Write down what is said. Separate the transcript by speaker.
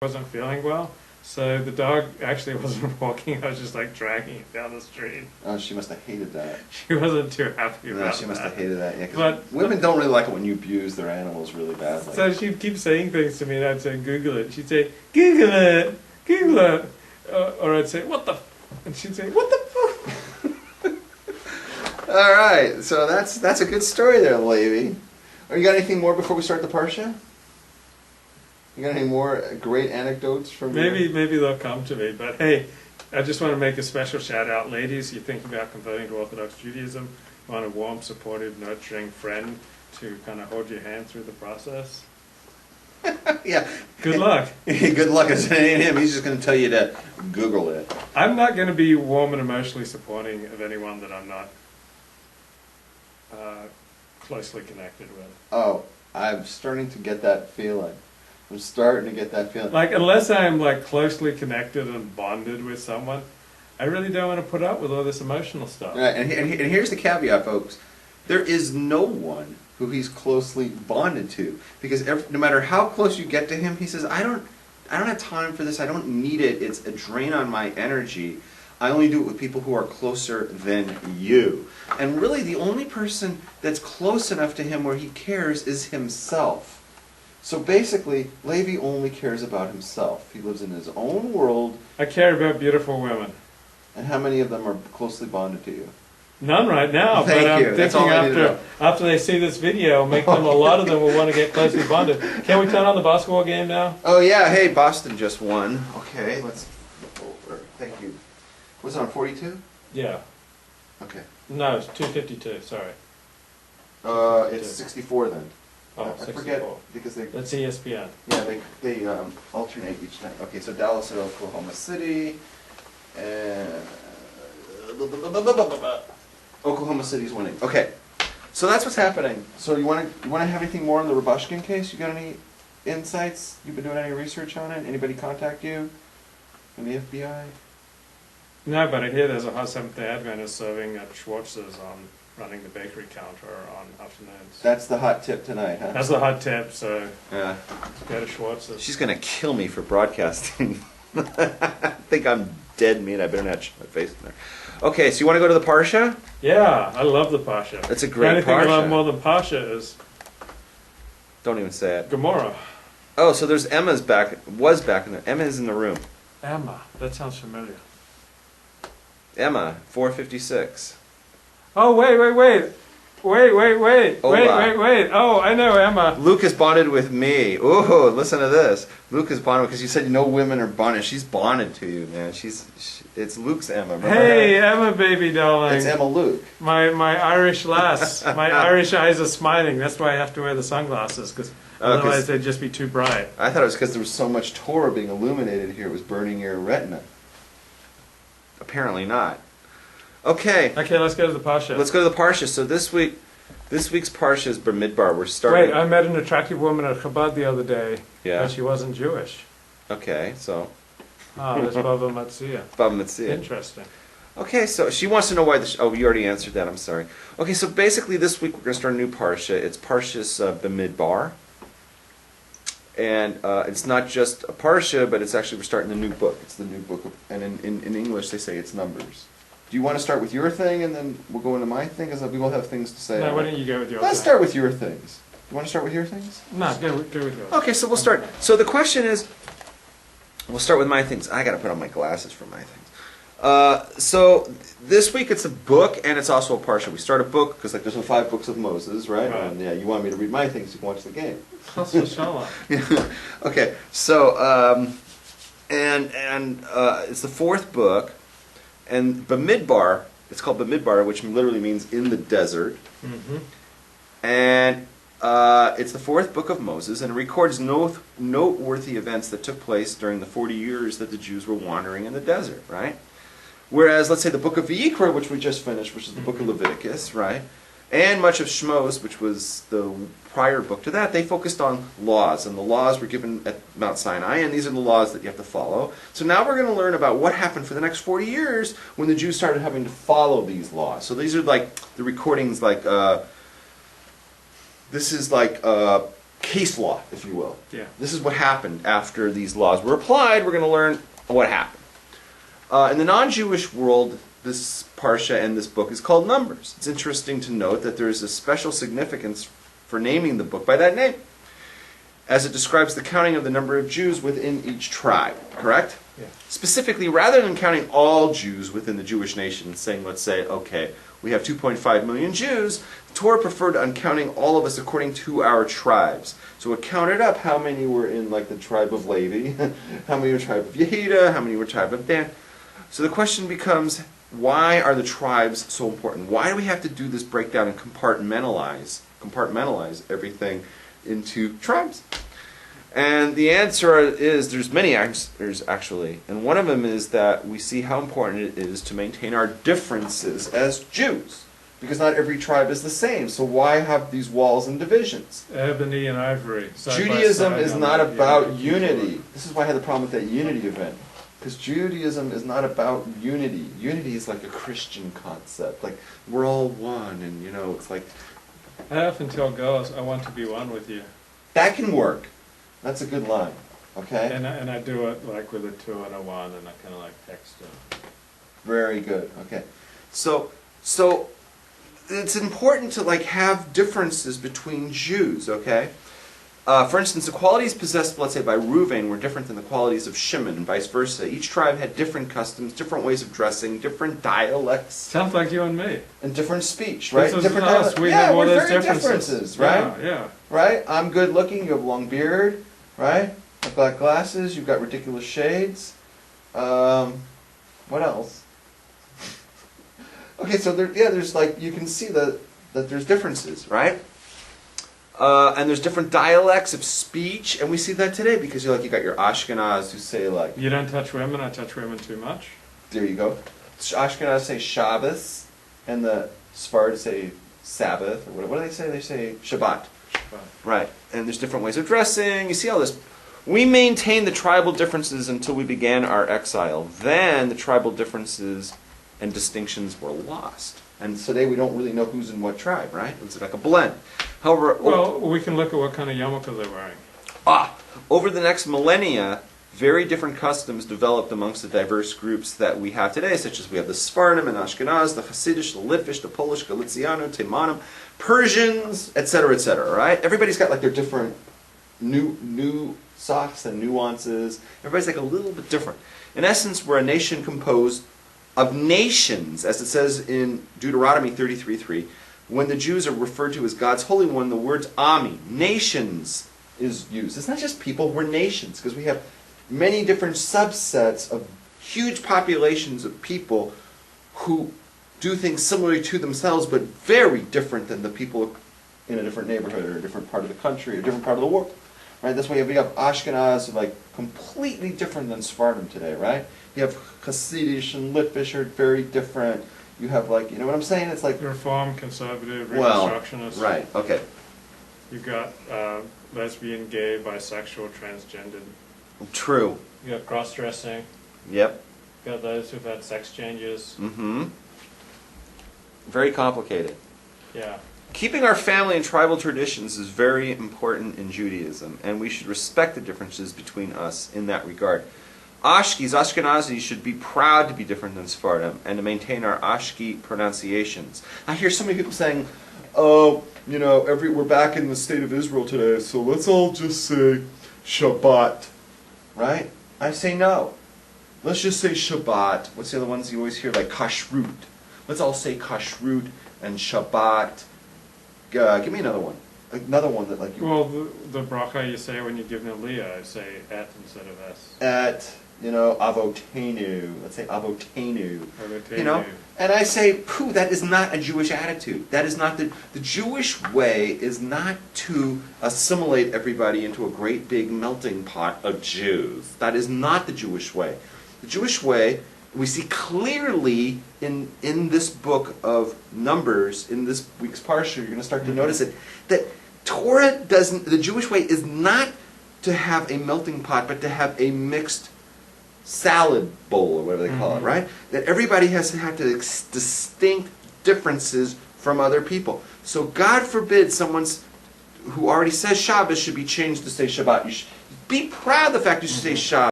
Speaker 1: wasn't feeling well, so the dog actually wasn't walking. I was just like dragging it down the street.
Speaker 2: Oh, she must have hated that.
Speaker 1: She wasn't too happy about
Speaker 2: No, she must have hated that. Yeah, 'cause
Speaker 1: But
Speaker 2: women don't really like it when you abuse their animals really badly.
Speaker 1: so she'd keep saying things to me, and I'd say, "Google it." She'd say, "Google it, Google it," or I'd say, "What the?" And she'd say, "What the?"
Speaker 2: All right, so that's a good story there, Levi. Are you got anything more before we start the parsha? You got any more great anecdotes from
Speaker 1: Maybe they'll come to me. But hey, I just want to make a special shout out, ladies. You think about converting to Orthodox Judaism? Want a warm, supportive, nurturing friend to kind of hold your hand through the process?
Speaker 2: Yeah.
Speaker 1: Good luck.
Speaker 2: Good luck. It ain't him. He's just going to tell you to Google it.
Speaker 1: I'm not going to be warm and emotionally supporting of anyone that I'm not closely connected with.
Speaker 2: Oh, I'm starting to get that feeling. I'm starting to get that feeling.
Speaker 1: Like, unless I'm like closely connected and bonded with someone, I really don't want to put up with all this emotional stuff.
Speaker 2: Right, and here's the caveat, folks. There is no one who he's closely bonded to, because no matter how close you get to him, he says, I don't have time for this. I don't need it. It's a drain on my energy. I only do it with people who are closer than you. And really, the only person that's close enough to him where he cares is himself. So basically, Levi only cares about himself. He lives in his own world.
Speaker 1: I care about beautiful women.
Speaker 2: And how many of them are closely bonded to you?
Speaker 1: None right now,
Speaker 2: Thank
Speaker 1: but I'm
Speaker 2: you. That's all
Speaker 1: thinking
Speaker 2: I need to know.
Speaker 1: after they see this video, make them a lot of them will want to get closely bonded. Can we turn on the basketball game now?
Speaker 2: Oh yeah, hey, Boston just won. Okay, let's flip over. Thank you. Was it on 42?
Speaker 1: Yeah.
Speaker 2: Okay.
Speaker 1: No, it's 252. Sorry.
Speaker 2: It's 64 then.
Speaker 1: Oh,
Speaker 2: I
Speaker 1: 64.
Speaker 2: forget because
Speaker 1: That's ESPN.
Speaker 2: yeah they alternate each night. Okay, so Dallas at Oklahoma City, and Oklahoma City's winning. Okay, so that's what's happening. So you want to have anything more on the Rabushkin case? You got any insights? You've been doing any research on it? Anybody contact you from the FBI?
Speaker 1: No, but I hear there's a Seventh-day Adventist serving at Schwartz's running the bakery counter on afternoons.
Speaker 2: That's the hot tip tonight, huh?
Speaker 1: That's the hot tip, so
Speaker 2: Yeah.
Speaker 1: go to Schwartz's.
Speaker 2: She's gonna kill me for broadcasting. I think I'm dead meat. I better not show my face in there. Okay, so you want to go to the Parsha?
Speaker 1: Yeah, I love the Pasha.
Speaker 2: That's a great
Speaker 1: The only thing I love
Speaker 2: Parsha.
Speaker 1: more than Pasha is
Speaker 2: Don't even say it.
Speaker 1: Gomorrah.
Speaker 2: Oh, so there's Emma's back. Was back in there. Emma's in the room.
Speaker 1: Emma. That sounds familiar.
Speaker 2: Emma, 456.
Speaker 1: Oh, wait.
Speaker 2: Hola.
Speaker 1: Wait. Oh, I know Emma.
Speaker 2: Luke is bonded with me. Ooh, listen to this. Luke is bonded because you said no women are bonded. She's bonded to you, man. It's Luke's Emma. Remember
Speaker 1: Hey,
Speaker 2: that?
Speaker 1: Emma, baby darling.
Speaker 2: It's Emma Luke.
Speaker 1: My Irish lass. My Irish eyes are smiling. That's why I have to wear the sunglasses, because otherwise they'd just be too bright.
Speaker 2: I thought it was because there was so much Torah being illuminated here. It was burning your retina. Apparently not. Okay.
Speaker 1: Okay, let's go to the Pasha.
Speaker 2: Let's go to the Parsha. So this week's Parsha is Bemidbar. We're starting.
Speaker 1: Wait, I met an attractive woman at Chabad the other day.
Speaker 2: Yeah.
Speaker 1: But she wasn't Jewish.
Speaker 2: Okay, so
Speaker 1: That's Bava Matzia.
Speaker 2: Bava Metzia.
Speaker 1: Interesting.
Speaker 2: Okay, so she wants to know why. Oh, you already answered that. I'm sorry. Okay, so basically this week we're going to start a new Parsha. It's Parshas Bemidbar. And it's not just a Parsha, but it's actually, we're starting a new book. It's the new book, and in English they say it's Numbers. Do you want to start with your thing, and then we'll go into my thing? Because we both have things to say.
Speaker 1: No, why don't you go with your
Speaker 2: Let's
Speaker 1: thing?
Speaker 2: start with your things. You want to start with your things?
Speaker 1: No, go with yours.
Speaker 2: Okay, so we'll start. So the question is, we'll start with my things. I got to put on my glasses for my things. So this week it's a book, and it's also a Parsha. We start a book, because like there's the 5 books of Moses, right?
Speaker 1: Right.
Speaker 2: And yeah, you want me to read my things, you can watch the game.
Speaker 1: Inshallah.
Speaker 2: Okay, so it's the 4th book, and Bemidbar. It's called Bemidbar, which literally means in the desert.
Speaker 1: Mm-hmm.
Speaker 2: And it's the 4th book of Moses, and it records noteworthy events that took place during the 40 years that the Jews were wandering in the desert, right? Whereas, let's say the book of Vayikra, which we just finished, which is the book of Leviticus, right? And much of Shmos, which was the prior book to that, they focused on laws, and the laws were given at Mount Sinai, and these are the laws that you have to follow. So now we're going to learn about what happened for the next 40 years when the Jews started having to follow these laws. So these are like the recordings, like this is like case law, if you will.
Speaker 1: Yeah.
Speaker 2: This is what happened after these laws were applied. We're going to learn what happened. In the non-Jewish world, this parsha and this book is called Numbers. It's interesting to note that there is a special significance for naming the book by that name, as it describes the counting of the number of Jews within each tribe, correct?
Speaker 1: Yeah.
Speaker 2: Specifically, rather than counting all Jews within the Jewish nation, saying, let's say, okay, we have 2.5 million Jews, the Torah preferred on counting all of us according to our tribes. So it counted up how many were in like the tribe of Levi, how many were tribe of Yehuda, how many were tribe of Dan. So the question becomes, why are the tribes so important? Why do we have to do this breakdown and compartmentalize everything into tribes? And the answer is, there's many answers actually, and one of them is that we see how important it is to maintain our differences as Jews, because not every tribe is the same. So why have these walls and divisions?
Speaker 1: Ebony and ivory.
Speaker 2: Judaism is not about unity. This is why I had the problem with that unity event. Because Judaism is not about unity. Unity is like a Christian concept. Like, we're all one, and it's like...
Speaker 1: I often tell girls, I want to be one with you.
Speaker 2: That can work. That's a good line. Okay?
Speaker 1: And I do it like with a 2 and a 1, and I kind of like text them.
Speaker 2: Very good. Okay. So it's important to like have differences between Jews, okay? For instance, the qualities possessed, let's say, by Reuven were different than the qualities of Shimon, and vice versa. Each tribe had different customs, different ways of dressing, different dialects.
Speaker 1: Sounds like you and me.
Speaker 2: And different speech, right?
Speaker 1: This is
Speaker 2: Different
Speaker 1: us. We have all
Speaker 2: we're
Speaker 1: those
Speaker 2: very
Speaker 1: differences.
Speaker 2: right?
Speaker 1: Yeah.
Speaker 2: Right? I'm good looking, you have a long beard, right? I've got glasses, you've got ridiculous shades. What else? Okay, so there's like, you can see that there's differences, right? And there's different dialects of speech, and we see that today because you got your Ashkenaz who say like...
Speaker 1: You don't touch women, I touch women too much.
Speaker 2: There you go. Ashkenaz say Shabbos, and the Sephardim say Sabbath, or what do they say? They say Shabbat. Right, and there's different ways of dressing. You see all this. We maintained the tribal differences until we began our exile. Then the tribal differences and distinctions were lost. And today we don't really know who's in what tribe, right? It's like a blend. However...
Speaker 1: Well, we can look at what kind of yarmulke they're wearing.
Speaker 2: Over the next millennia, very different customs developed amongst the diverse groups that we have today, such as we have the Sephardim and Ashkenaz, the Hasidish, the Litvish, the Polish, Galiciano, Teimanim, Persians, etc., right? Everybody's got like their different new socks and nuances. Everybody's like a little bit different. In essence, we're a nation composed of nations, as it says in Deuteronomy 33:3. When the Jews are referred to as God's Holy One, the words Ami, nations, is used. It's not just people, we're nations, because we have many different subsets of huge populations of people who do things similarly to themselves, but very different than the people in a different neighborhood or a different part of the country or a different part of the world. Right? That's why we have Ashkenaz, like completely different than Sephardim today, right? You have Hasidish and Litvish are very different. You have like, you know what I'm saying? It's like...
Speaker 1: Reform, conservative, Reconstructionist.
Speaker 2: Right, okay.
Speaker 1: You've got lesbian, gay, bisexual, transgendered.
Speaker 2: True.
Speaker 1: You got cross-dressing.
Speaker 2: Yep.
Speaker 1: You got those who've had sex changes.
Speaker 2: Mm-hmm. Very complicated.
Speaker 1: Yeah.
Speaker 2: Keeping our family and tribal traditions is very important in Judaism, and we should respect the differences between us in that regard. Ashkenazis should be proud to be different than Sephardim and to maintain our Ashki pronunciations. I hear so many people saying, oh, we're back in the state of Israel today, so let's all just say Shabbat. Right? I say no. Let's just say Shabbat. What's the other ones you always hear? Like Kashrut. Let's all say Kashrut and Shabbat. Give me another one. Another one that like you...
Speaker 1: Well, the bracha you say when you give an aliyah, I say et instead of s.
Speaker 2: Et, avotenu. Let's say avotenu.
Speaker 1: Avotenu.
Speaker 2: And I say, that is not a Jewish attitude. That is not the Jewish way is not to assimilate everybody into a great big melting pot of Jews. That is not the Jewish way. The Jewish way, we see clearly in this book of Numbers, in this week's Parsha, you're going to start to notice it, that the Jewish way is not to have a melting pot, but to have a mixed salad bowl, or whatever they call it, right? That everybody has to have distinct differences from other people. So God forbid someone's who already says Shabbos should be changed to say Shabbat. You should be proud of the fact you should say Shabbos.